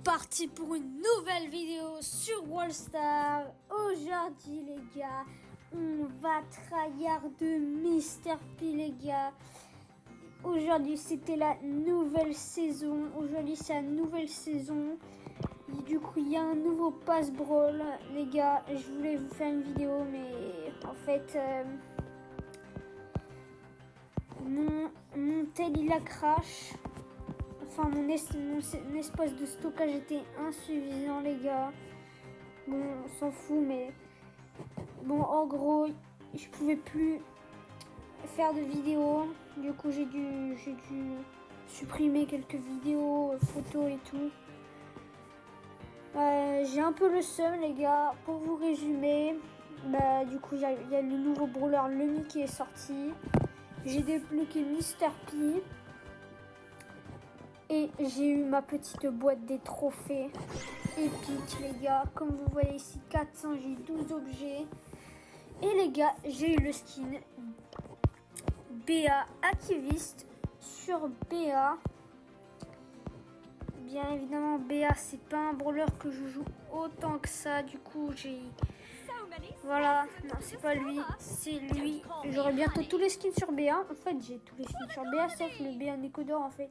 parti pour une nouvelle vidéo sur Wallstar. Aujourd'hui les gars, on va tryhard de Mr P les gars. Aujourd'hui c'était la nouvelle saison. Aujourd'hui c'est la nouvelle saison. Et du coup il y a un nouveau pass brawl les gars. Je voulais vous faire une vidéo mais en fait mon tel il a crash. Enfin, mon espace de stockage était insuffisant, les gars. Bon, on s'en fout, mais... Bon, en gros, je pouvais plus faire de vidéos. Du coup, j'ai dû supprimer quelques vidéos, photos et tout. J'ai un peu le seum, les gars. Pour vous résumer, du coup, il y a le nouveau brawler Lumi qui est sorti. J'ai débloqué Mr P. Et j'ai eu ma petite boîte des trophées épiques, les gars. Comme vous voyez ici, 400, j'ai eu 12 objets. Et les gars, j'ai eu le skin BA Activiste sur BA. Bien évidemment, BA, c'est pas un brawler que je joue autant que ça. Du coup, voilà, non, c'est pas lui, c'est lui. J'aurai bientôt tous les skins sur BA. En fait, j'ai tous les skins sur BA, sauf le BA Nécodor, en fait.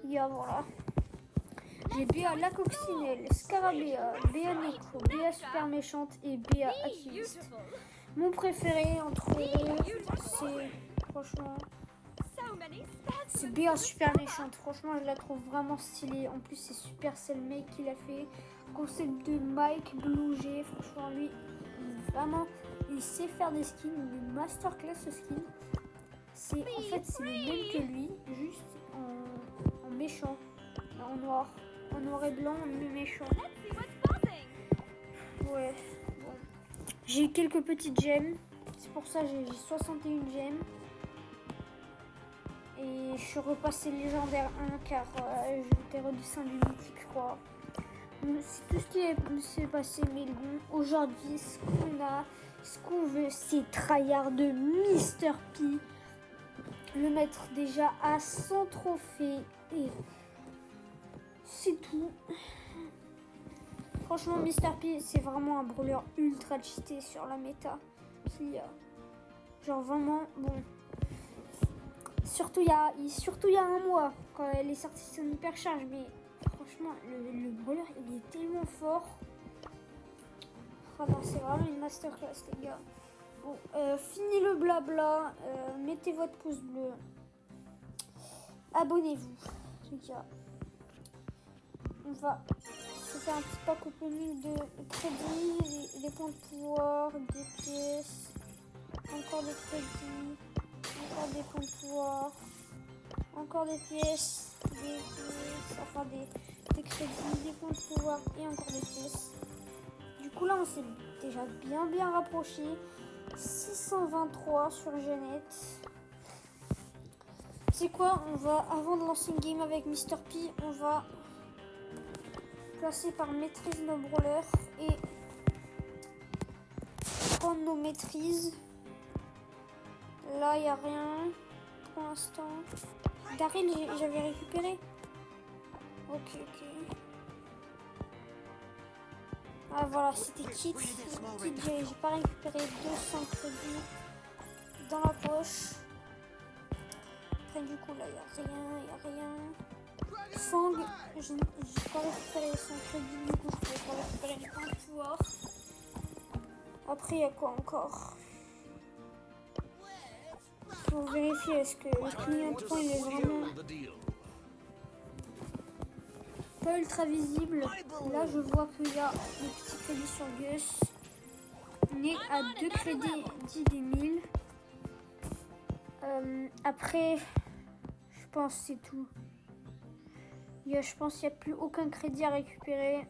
Voilà. J'ai BA la coccinelle, Scarabéa, BA Néco, BA super méchante et BA activiste. Mon préféré entre eux, c'est franchement, c'est BA super méchante. Franchement, je la trouve vraiment stylée. En plus, c'est Supercell Mike qui l'a fait. Concept de Mike Blue G. Franchement, lui, il sait faire des skins. Il est masterclass ce skin. C'est le même que lui, juste en méchant, en noir et blanc, mais méchant. Ouais, bon. J'ai eu quelques petites gemmes, c'est pour ça que j'ai 61 gemmes. Et je suis repassé légendaire 1 car j'étais redescendu mythique, je crois. C'est tout ce qui s'est passé, mais bon, aujourd'hui, ce qu'on veut, c'est tryhard de Mr P. Le mettre déjà à 100 trophées et c'est tout. Franchement, Mr P, c'est vraiment un brawler ultra cheaté sur la méta. Genre vraiment, bon. Surtout il y a un mois, quand elle est sortie son hypercharge. Mais franchement, le brawler, il est tellement fort. Ah non, c'est vraiment une masterclass, les gars. Bon, fini le blabla. Mettez votre pouce bleu. Abonnez-vous, les gars. On va se faire un petit pack opening de crédits, des points de pouvoir, des pièces, encore des crédits, encore des points de pouvoir, encore des pièces, des crédits, des points de pouvoir et encore des pièces. Du coup là on s'est déjà bien rapproché. 623 sur Genette. C'est quoi? On va, avant de lancer une game avec Mr P, on va classer par maîtrise nos brawlers et prendre nos maîtrises. Là, il n'y a rien pour l'instant. Daryl, j'avais récupéré. Ok. Ah voilà, c'était Kit. J'ai pas récupéré 200 crédits dans la poche. Après du coup là, il y a rien. Fang, j'ai pas récupéré son crédit, du coup je pouvais pas récupérer les points de pouvoir. Après il y a quoi encore? Faut vérifier est-ce que le clignotant il est vraiment pas ultra visible. Là je vois qu'il y a des petits crédits sur Gus. On est à 2 crédits 10 des 1000. Après je pense c'est tout. Je pense qu'il n'y a plus aucun crédit à récupérer.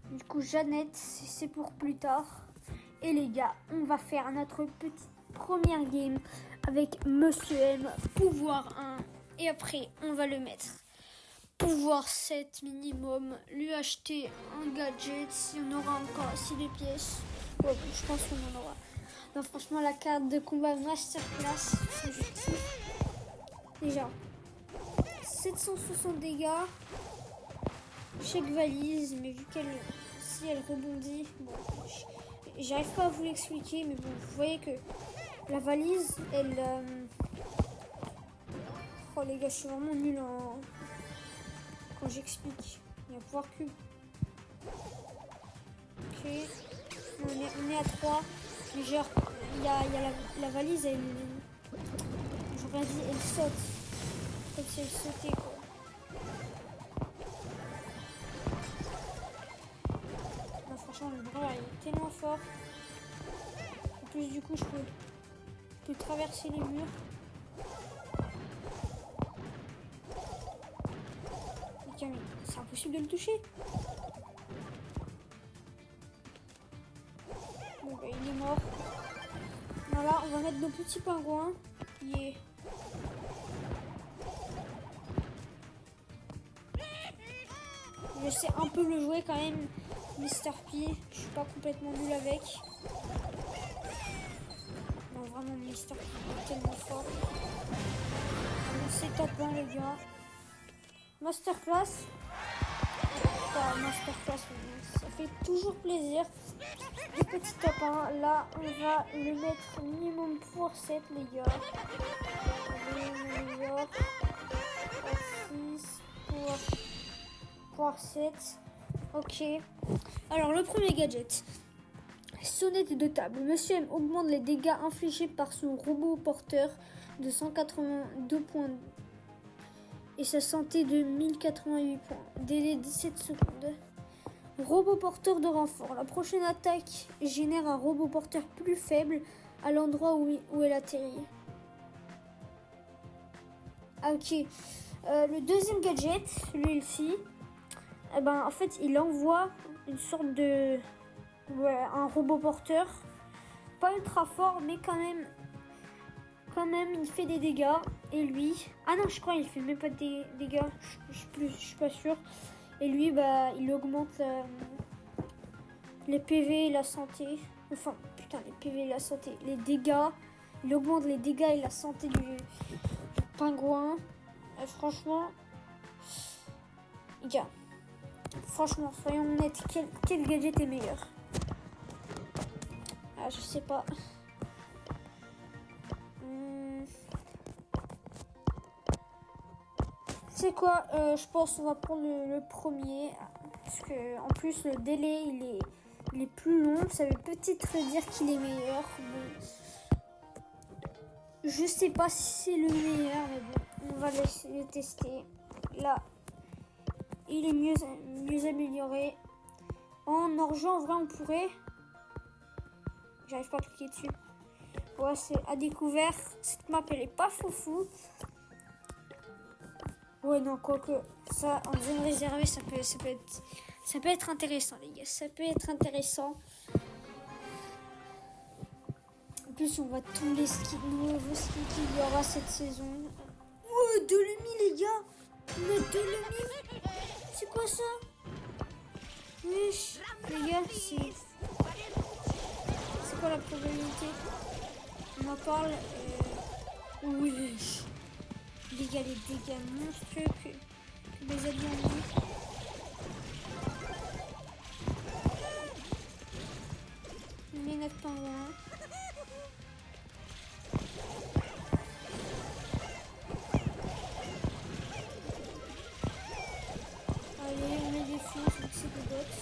Du coup Jeannette c'est pour plus tard. Et les gars, on va faire notre petite première game avec Monsieur M, pouvoir 1. Et après on va le mettre pouvoir 7 minimum, lui acheter un gadget si on aura encore, si les pièces. Ouais, je pense qu'on en aura. Non, franchement, la carte de combat masterclass, je kiffe. Déjà, 760 dégâts. check valise, mais vu qu'elle, si elle rebondit, bon, j'arrive pas à vous l'expliquer, mais bon, vous voyez que la valise, elle, oh les gars, je suis vraiment nulle quand j'explique. Il va pouvoir cube. Ok, on est à 3, mais genre, il y a la valise, elle, j'aurais dit, elle saute, comme si elle sautait quoi. Franchement, le bras est tellement fort. En plus, du coup, je peux traverser les murs. C'est impossible de le toucher. Bon, bah, il est mort. Voilà, on va mettre nos petits pingouins. Yeah. Je sais un peu le jouer quand même. Mr. P, je suis pas complètement nul avec. Non, vraiment, Mr. P est tellement fort. C'est top 1, les gars. Masterclass. Pas masterclass, ça fait toujours plaisir. Le petit top 1, là, on va le mettre minimum pour 7, les gars. Allez, meilleur. Pour 6, pour 7. Ok. Alors, le premier gadget. Sonnette de table. Monsieur M augmente les dégâts infligés par son robot porteur de 182 points et sa santé de 1088 points. Délai 17 secondes. Robot porteur de renfort. La prochaine attaque génère un robot porteur plus faible à l'endroit où elle atterrit. Ah, ok. Le deuxième gadget, lui-ci, eh ben, en fait, il envoie une sorte de... Ouais, un robot porteur. Pas ultra fort, mais quand même, il fait des dégâts. Et lui... Ah non, je crois qu'il fait même pas des dégâts. Je suis pas sûre. Et lui, bah, il augmente les PV et la santé. Enfin, putain, les PV et la santé. Les dégâts. Il augmente les dégâts et la santé du pingouin. Et franchement... Gars. Franchement, soyons honnêtes. Quel gadget est meilleur? Ah, je sais pas. C'est quoi? Je pense qu'on va prendre le premier. Parce que en plus le délai il est plus long. Ça veut peut-être dire qu'il est meilleur. Mais je sais pas si c'est le meilleur. Mais bon, on va le tester. Là, il est mieux amélioré. En argent, en vrai, on pourrait. J'arrive pas à cliquer dessus. Ouais, c'est à découvert. Cette map, elle est pas foufou. Ouais, non, quoique, ça, en zone réservée, ça peut être intéressant, les gars. Ça peut être intéressant. En plus, on voit tous les nouveaux skins qu'il y aura cette saison. Oh, 2 Lumi, les gars. Le 2 Lumi. C'est quoi ça? Wesh, les gars, c'est quoi la probabilité? On en parle. Wesh. Les gars, les dégâts monstrueux que les alliés ont mis. On met notre pingouin. Allez, on met des flèches, donc c'est des bots.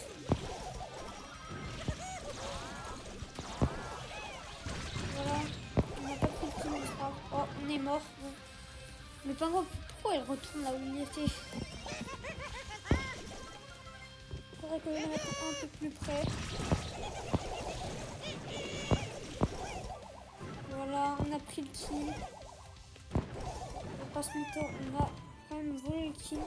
Voilà, on n'a pas pris le kill, je crois. Oh, on est mort. Bon. Le pingouin, pourquoi il retourne là où il était? Il faudrait que je le mette un peu plus près. Voilà, on a pris le kill. On va pas se mettre, on a quand même volé le kill.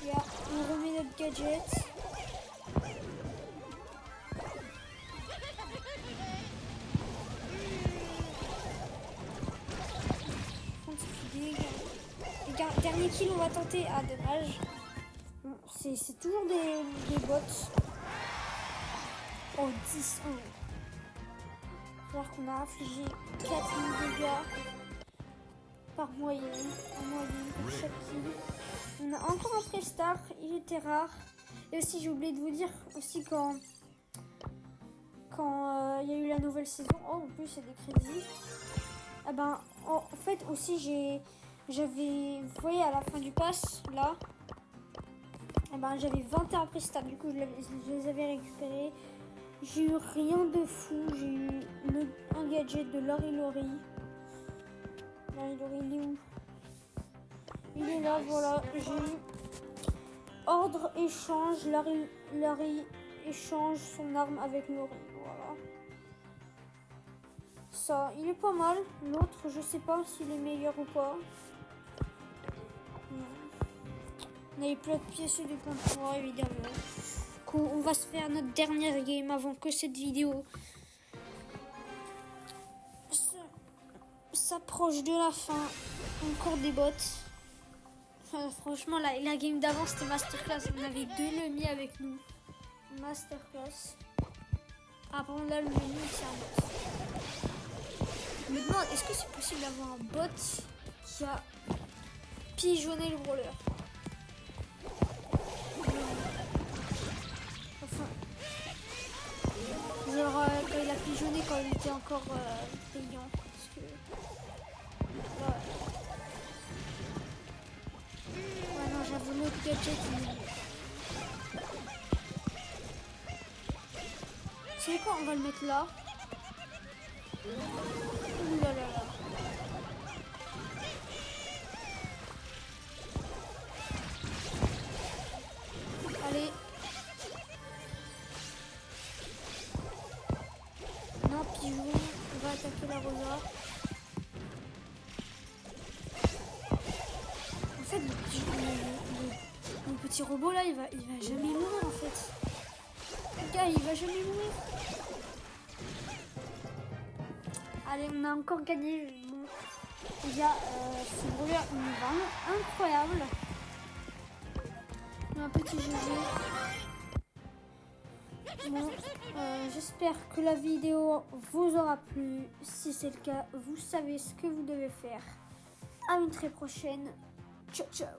Yeah, on remet notre gadget. Dernier kill, on va tenter. Ah, dommage. Bon, c'est toujours des bots. Oh, 10. Alors qu'on a infligé 4000 dégâts par moyenne. En moyenne pour chaque qui. On a encore un Prestar, il était rare. Et aussi, j'ai oublié de vous dire aussi quand il y a eu la nouvelle saison. Oh, en plus, il y a des crédits. Ah ben, en fait, aussi, j'avais, vous voyez, à la fin du pass, là, eh ben, j'avais 21 Prestar. Du coup, je les avais récupérés. J'ai eu rien de fou. J'ai eu un gadget de Lori Lori. Lori Lori, il est où? Il est là, voilà. J'ai eu ordre échange. Lori échange son arme avec Lori. Voilà. Ça, il est pas mal. L'autre, je sais pas s'il est meilleur ou pas. On a les plein de pièces de contre évidemment. On va se faire notre dernière game avant que cette vidéo s'approche de la fin. Encore des bots. Franchement, la game d'avant c'était masterclass. On avait 2 ennemis avec nous. Masterclass. Ah, par contre, là, le menu c'est un bot. Je me demande, est-ce que c'est possible d'avoir un bot qui a pigeonné le brawler? Enfin, genre quand il a pigeonné, quand il était encore payant. Parce que, ouais, non, j'avoue, l'autre gadget, vous savez quoi, on va le mettre là. Ouh là là là. Allez. Non, pigeon, on va attaquer la rosa. En fait, le petit robot là, il va jamais mourir en fait. Le gars, il va jamais mourir. Allez, on a encore gagné. Bon, il y a ce brawler, il est vraiment incroyable. Un petit GG. Bon, j'espère que la vidéo vous aura plu. Si c'est le cas, vous savez ce que vous devez faire. À une très prochaine. Ciao, ciao.